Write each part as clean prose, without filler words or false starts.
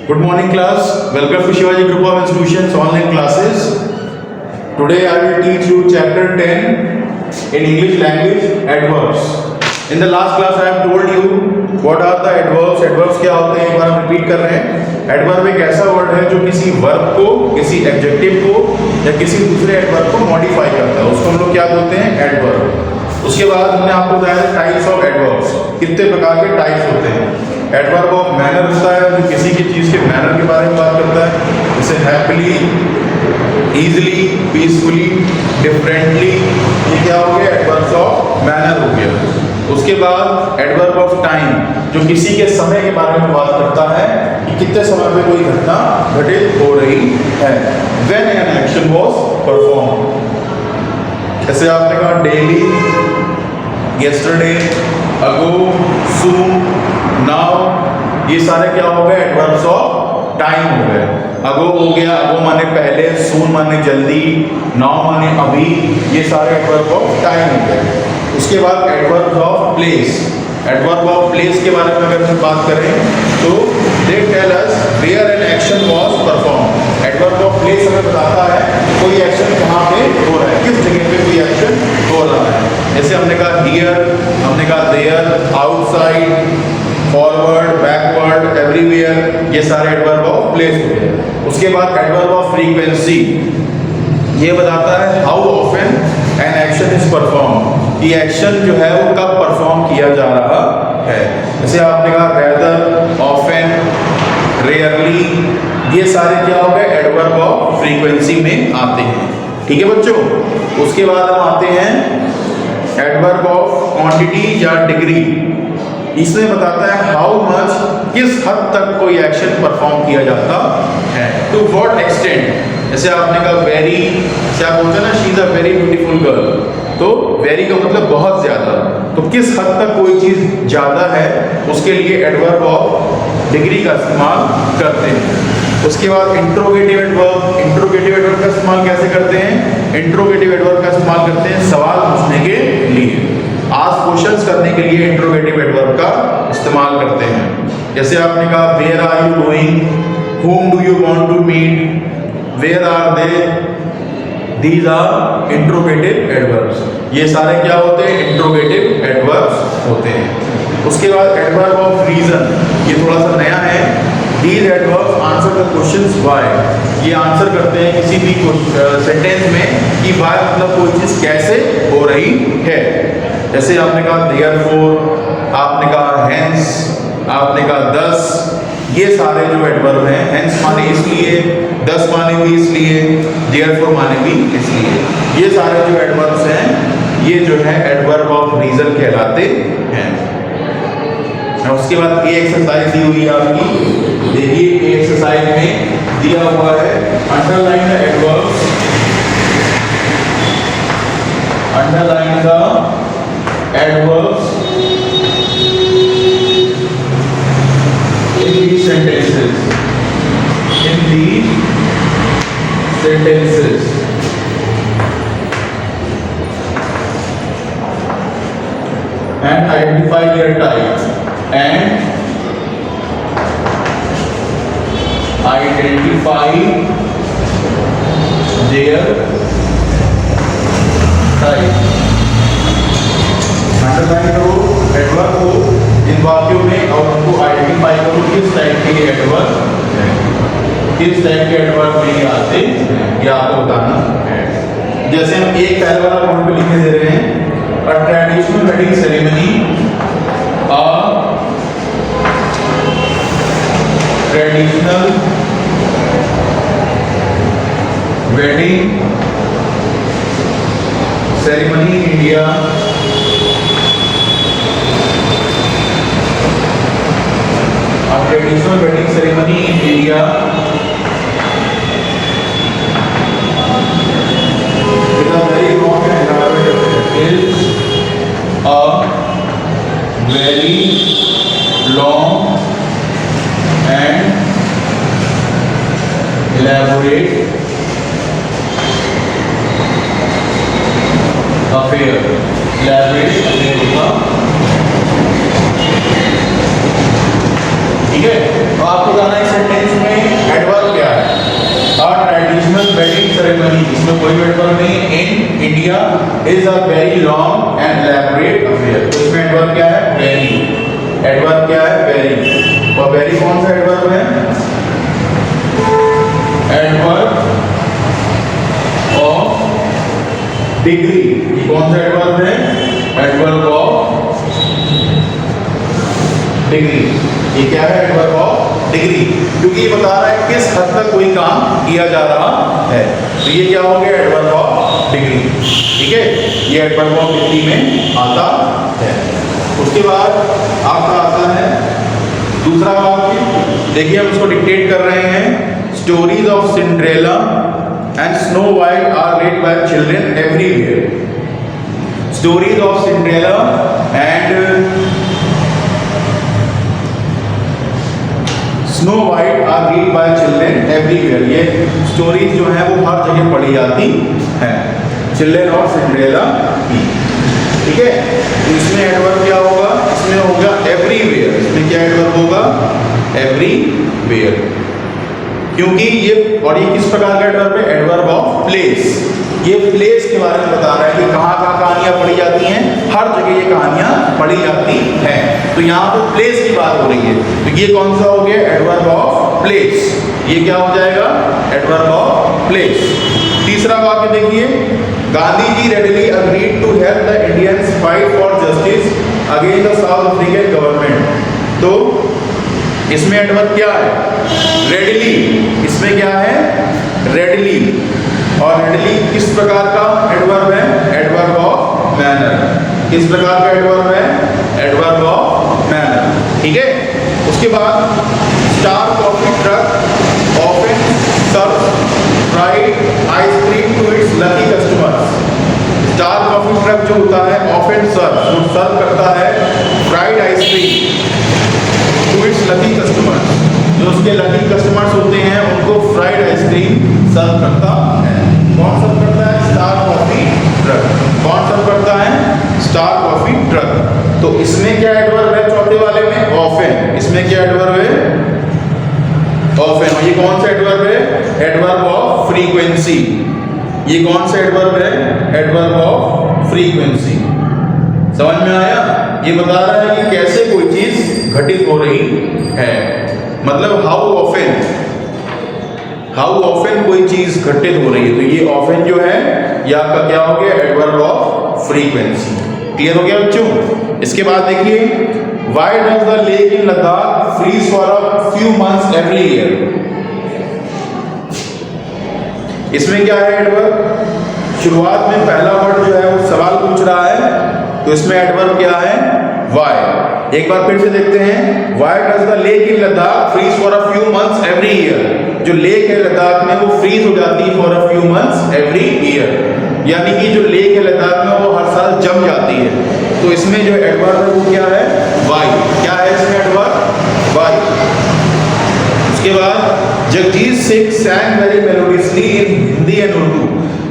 Good morning class. Welcome to Shivaji Group of Institutions online classes. Today I will teach you chapter 10 in English language adverbs. In the last class I have told you what are the adverbs. Adverbs क्या होते हैं एक बार हम repeat कर रहे हैं. Adverb एक ऐसा वर्ड है जो किसी वर्ब को, किसी एडजेक्टिव को या किसी दूसरे एडवर्ब को मॉडिफाई करता है. उसको हम लोग क्या बोलते हैं? एडवर्ब. उसके बाद हमने आपको बताया टाइप्स ऑफ एडवर्ब्स. कितने प्रकार के टाइप्स होते हैं. एडवर्ब ऑफ मैनर होता है जो किसी की चीज़ के मैनर के बारे में बात करता है, जैसे हैप्पीली, ईजिली, पीसफुली, डिफरेंटली. ये क्या हो गया? एडवर्ब्स ऑफ मैनर हो गया. उसके बाद एडवर्ब ऑफ टाइम जो किसी के समय के बारे में बात करता है कि कितने समय पे कोई घटना घटित हो रही है. When an action was perform, जैसे आपने कहा daily, yesterday, ago, soon, now. ये सारे क्या हो गए? एडवर्ब्स ऑफ टाइम हो गए. ago हो गया, ago माने पहले, soon माने जल्दी, now माने अभी. ये सारे एडवर्ब ऑफ टाइम हो गए. उसके बाद adverbs of place. Adverb of place के बारे में अगर हम बात करें तो they tell us where an action was perform. एडवर्ब ऑफ प्लेस हमें बताता है कोई एक्शन कहाँ पे हो रहा है, किस जगह पे कोई एक्शन हो रहा है. जैसे हमने कहा हियर, हमने कहा there, outside, forward, backward, everywhere. ये सारे एडवर्ब ऑफ प्लेस हो गए. उसके बाद एडवर्ब ऑफ फ्रीक्वेंसी. ये बताता है how often an action is perform, कि एक्शन जो है वो कब परफॉर्म किया जा रहा है. जैसे आपने कहा रेदर, ऑफन, रेयरली. ये सारे क्या हो गए? एडवर्ब ऑफ फ्रीक्वेंसी में आते हैं. ठीक है बच्चों. उसके बाद हम आते हैं एडवर्ब ऑफ क्वांटिटी या डिग्री. इसमें बताता है हाउ मच, किस हद तक कोई एक्शन परफॉर्म किया जाता है. To what extent. जैसे आपने कहा वेरी, क्या बोलते हैं ना, she is a very beautiful girl. तो वेरी का मतलब बहुत ज़्यादा. तो किस हद तक कोई चीज़ ज़्यादा है उसके लिए एडवर्ब ऑफ डिग्री का इस्तेमाल करते हैं. उसके बाद इंट्रोगेटिव एडवर्ब. इंट्रोगेटिव एडवर्ब का इस्तेमाल कैसे करते हैं? इंट्रोगेटिव एडवर्ब का इस्तेमाल करते हैं सवाल पूछने के लिए. आस्क क्वेश्चंस करने के लिए इंट्रोगेटिव एडवर्ब का इस्तेमाल करते हैं. जैसे आपने कहा where are you going, whom do you want to meet, where are they. These are interrogative adverbs. ये सारे क्या होते हैं? इंट्रोगेटिव एडवर्ब्स होते हैं. उसके बाद एडवर्ब ऑफ रीजन. ये थोड़ा सा नया है. These adverbs answer the questions why. ये आंसर करते हैं किसी भी सेंटेंस में कि why मतलब कोई चीज़ कैसे हो रही है. जैसे आपने कहा therefore, आपने कहा hence, आपने कहा thus. ये सारे जो एडवर्ब हैं, hence माने इसलिए, thus माने भी इसलिए, therefore माने भी इसलिए. ये सारे जो एडवर्ब्स हैं ये जो है एडवर्ब ऑफ रीजन कहलाते हैं. और उसके बाद ये एक्सरसाइज दी हुई है आपकी. देखिए एक्सरसाइज में दिया हुआ है underline the adverbs, underline the adverbs in these sentences, in these sentences. And identify their type. And identify their type. Underline करो एडवर्ब को इन वाक्यों में और उनको आइडेंटिफाई करो किस टाइप के एडवर्ब है, किस टाइप के एडवर्ब में ये आते हैं, ये आपको बताना है. जैसे हम एक पहले वाला पॉइंट पे लिखे दे रहे हैं. A traditional wedding ceremony, a traditional wedding ceremony in India. Traditional wedding ceremony in India with a very long and elaborate is a very long and elaborate affair. Elaborate affair होगा. ठीक है. तो आपको जाना है सेंटेंस है कहीं, इसमें कोई भी एडवर्ब नहीं है। In India is a very long and elaborate affair, तो इसमें एडवर्ब क्या है? वेरी। एडवर्ब क्या है? वेरी। और वेरी कौन सा एडवर्ब है? Adverb of degree. ये कौन सा एडवर्ब है? Adverb of degree. ये क्या है? एडवर्ब ऑफ डिग्री, क्योंकि ये बता रहा है किस हद तक कोई काम किया जा रहा है। तो ये क्या हो गया? Adverb of degree. ठीक है, ये एडवर्ब ऑफ डिग्री में आता है। उसके बाद आपका आता है दूसरा वाक्य। देखिए हम इसको डिक्टेट कर रहे हैं। Stories of Cinderella and Snow White are read by children everywhere. Stories of Cinderella and Snow White are read by children everywhere. ये स्टोरीज जो है वो हर जगह पढ़ी जाती हैं, चिल्ड्रन और सिंड्रेला की। ठीक है, तो इसमें एडवर्ब क्या होगा? इसमें होगा एवरीवेयर। इसमें क्या एडवर्ब होगा? एवरीवेयर, क्योंकि ये, और ये किस प्रकार का एडवर्ब है? Adverb of place. ये प्लेस के बारे में बता रहा है कि कहाँ कहाँ कहानियां पढ़ी जाती हैं, हर जगह ये कहानियां पढ़ी जाती हैं। तो यहाँ पर प्लेस की बात हो रही है, तो ये कौन सा हो गया? Adverb of place. ये क्या हो जाएगा? Adverb of place. तीसरा वाक्य देखिए, Gandhi ji readily agreed to help the Indians fight for justice against the South African government. तो इसमें एडवर्ब क्या है? रेडली। इसमें क्या है? रेडली। और रेडली किस प्रकार का एडवर्ब है? Adverb of manner. किस प्रकार का एडवर्ब है? Adverb of manner. ठीक है, उसके बाद star coffee truck often serve fried ice cream to its lucky customers. Star coffee truck जो होता है ऑफन सर्व करता है fried ice cream to its lucky customers. जो उसके लकी कस्टमर्स होते हैं उनको फ्राइड आइसक्रीम सर्व करता है। कौन सर्व करता है? Star coffee truck. कौन सर्व करता है? Star coffee truck. तो इसमें क्या एडवर्ब है? चौथे वाले में ऑफन। इसमें क्या एडवर्ब है? ऑफन। और ये कौन सा एडवर्ब है? Adverb of frequency. ये कौन सा एडवर्ब है? Adverb of frequency. समझ में आया? ये बता रहा है कि कैसे कोई चीज घटित हो रही है, मतलब हाउ ऑफन कोई चीज घटित हो रही है। तो ये ऑफन जो है ये आपका क्या हो गया? Adverb of frequency. क्लियर हो गया बच्चों? इसके बाद देखिए, why does the lake in Ladakh freeze for a few months every year. इसमें क्या है एडवर्ब? शुरुआत में पहला वर्ड जो है वो सवाल पूछ रहा है, तो इसमें एडवर्ब क्या है? व्हाई। एक बार फिर से देखते हैं, why does the lake in Ladakh freeze for a few months every year. जो लेक है लद्दाख में वो फ्रीज हो जाती है for a few months every year, यानी कि जो लेक है लद्दाख में वो हर साल जम जाती है। तो इसमें जो एडवर्ब है वो क्या है? व्हाई। क्या है इसमें एडवर्ब? व्हाई। उसके बाद Jagjit Singh sang very melodiously in Hindi and Urdu.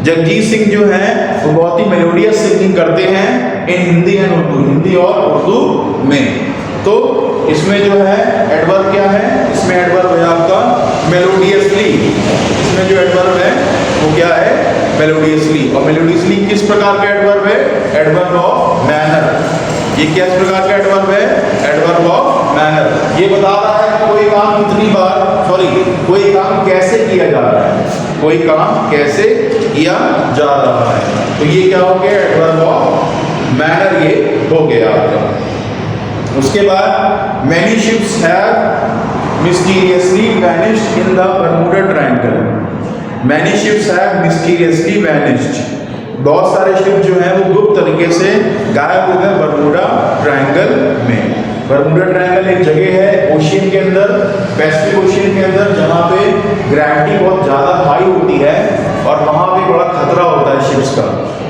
Jagjit Singh जो है वो बहुत ही मेलोडियस सिंगिंग करते हैं इन हिंदी एंड उर्दू, हिंदी और उर्दू में। तो इसमें जो है एडवर्ब क्या है? इसमें एडवर्ब है आपका मेलोडियसली। इसमें जो एडवर्ब है वो क्या है? मेलोडियसली। और मेलोडियसली किस प्रकार का एडवर्ब है? Adverb of manner. ये किस प्रकार का एडवर्ब है? Adverb of manner. ये बता रहा है कि कोई काम कितनी बार, कोई काम कैसे किया जा रहा है, कोई काम कैसे किया जा रहा है। तो ये क्या हो गया? एडवर्ब ऑफ मैनर ये हो गया आपका। उसके बाद many ships have mysteriously vanished in the Bermuda triangle. Many ships have mysteriously vanished. बहुत सारे शिप जो हैं वो गुप्त तरीके से गायब हो गए बर्मुडा ट्रायंगल में। बर्मुडा ट्रायंगल एक जगह है ओशियन के अंदर, पैसिफिक ओशियन के अंदर, जहाँ पे ग्रेविटी बहुत ज़्यादा हाई होती है और वहाँ पे बड़ा खतरा होता है शिप्स का।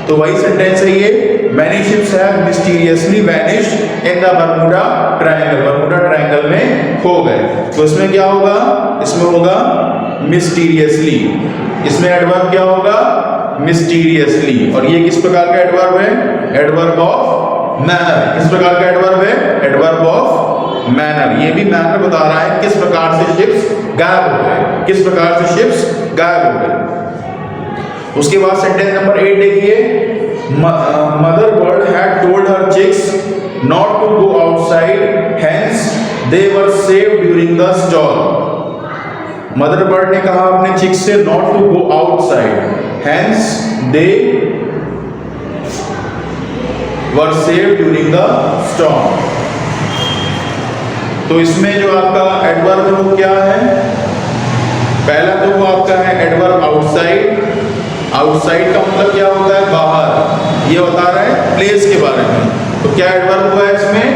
तो वही सेंटेंस है ये, many ships have mysteriously vanished in the Bermuda triangle. Bermuda triangle में खो गए। तो इसमें क्या होगा? इसमें होगा मिस्टीरियसली। इसमें एडवर्ब क्या होगा? मिस्टीरियसली। और ये किस प्रकार का एडवर्ब है? Adverb of manner. किस प्रकार का एडवर्ब है? Adverb of manner. ये भी मैनर बता रहा है किस प्रकार से शिप्स गायब हो गए, किस प्रकार से शिप्स गायब हो गए। उसके बाद सेंटेंस नंबर 8 देखिए, mother bird had told her chicks not to go outside, hence they were save during the storm. Mother bird ने कहा अपने चिक्स से not to go outside, hence they were save during the storm. तो इसमें जो आपका adverb है वो क्या है? पहला तो वो आपका है एडवर्ब आउटसाइड। आउटसाइड का मतलब क्या होता है? बाहर। ये बता रहा है प्लेस के बारे में। तो क्या एडवर्ब हुआ है इसमें?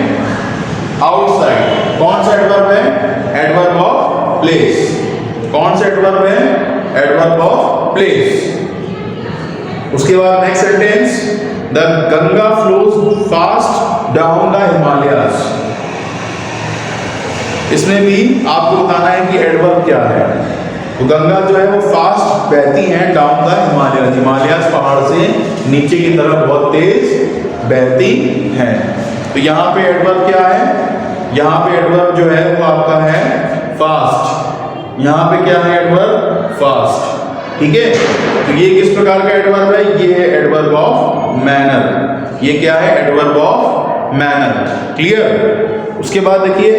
आउटसाइड। कौन सा एडवर्ब है? Adverb of place. कौन सा एडवर्ब है? Adverb of place. उसके बाद next sentence, the Ganga flows fast down the Himalayas. इसमें भी आपको बताना है कि एडवर्ब क्या है। तो गंगा जो है वो फास्ट बहती है डाउन द हिमालयाज। हिमालयाज पहाड़ से नीचे की तरफ बहुत तेज बहती है। तो यहाँ पे एडवर्ब क्या है? यहाँ पे एडवर्ब जो है वो आपका है फास्ट। यहाँ पे क्या है एडवर्ब? फास्ट। ठीक है, तो ये किस प्रकार का एडवर्ब है? ये है एडवर्ब ऑफ मैनर। ये क्या है? Adverb of manner. क्लियर? उसके बाद देखिए,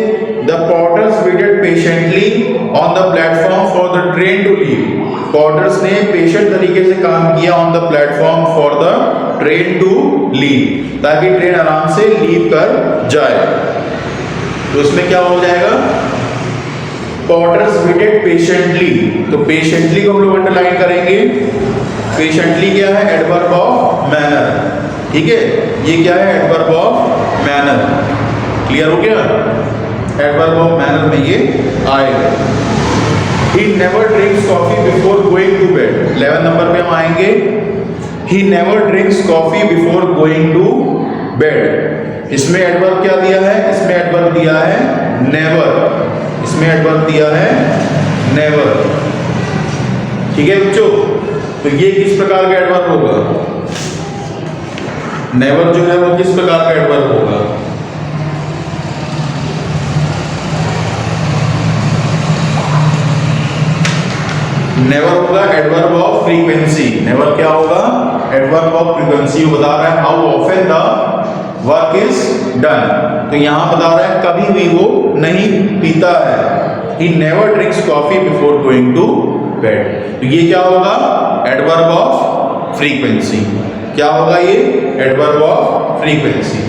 the porters waited patiently on the platform for the train to leave. Porters ने पेशेंट तरीके से काम किया on the platform for the train to leave, ताकि ट्रेन आराम से लीव कर जाए। तो इसमें क्या हो जाएगा? Porters waited patiently. तो पेशेंटली को हम लोग अंडरलाइन करेंगे। पेशेंटली क्या है? Adverb of manner. ठीक है, ये क्या है? Adverb of manner. क्लियर हो गया? एडवर्ब ऑफ मैनर में ये आएगा। He never drinks coffee before going to bed। 11 number पे हम आएंगे। He never drinks coffee before going to bed। इसमें एडवर्ब क्या दिया है? इसमें एडवर्ब दिया है never। इसमें एडवर्ब दिया है never। ठीक है बच्चों? तो ये किस प्रकार का एडवर्ब होगा? never जो है वो किस प्रकार का एडवर्ब होगा? नेवर होगा एडवर्ब ऑफ फ्रीक्वेंसी। नेवर क्या होगा? Adverb of frequency. बता रहा है how often the work is done. तो यहां बता रहा है कभी भी वो नहीं पीता है। He never drinks coffee before going to bed. तो ये क्या होगा? Adverb of frequency. क्या होगा ये? Adverb of frequency.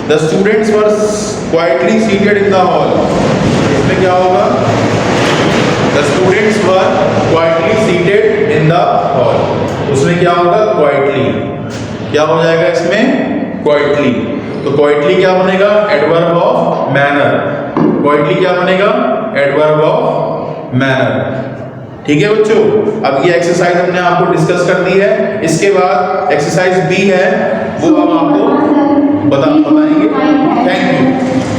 The students were quietly seated in the hall. इसमें क्या होगा? The students were quietly seated in the hall। उसमें क्या होगा? quietly। क्या हो जाएगा इसमें? quietly। तो quietly क्या बनेगा? Adverb of manner. quietly क्या बनेगा? Adverb of manner. ठीक है बच्चों? अब ये एक्सरसाइज हमने आपको डिस्कस कर दी है। इसके बाद एक्सरसाइज बी है, वो हम आपको बताएंगे। Thank you.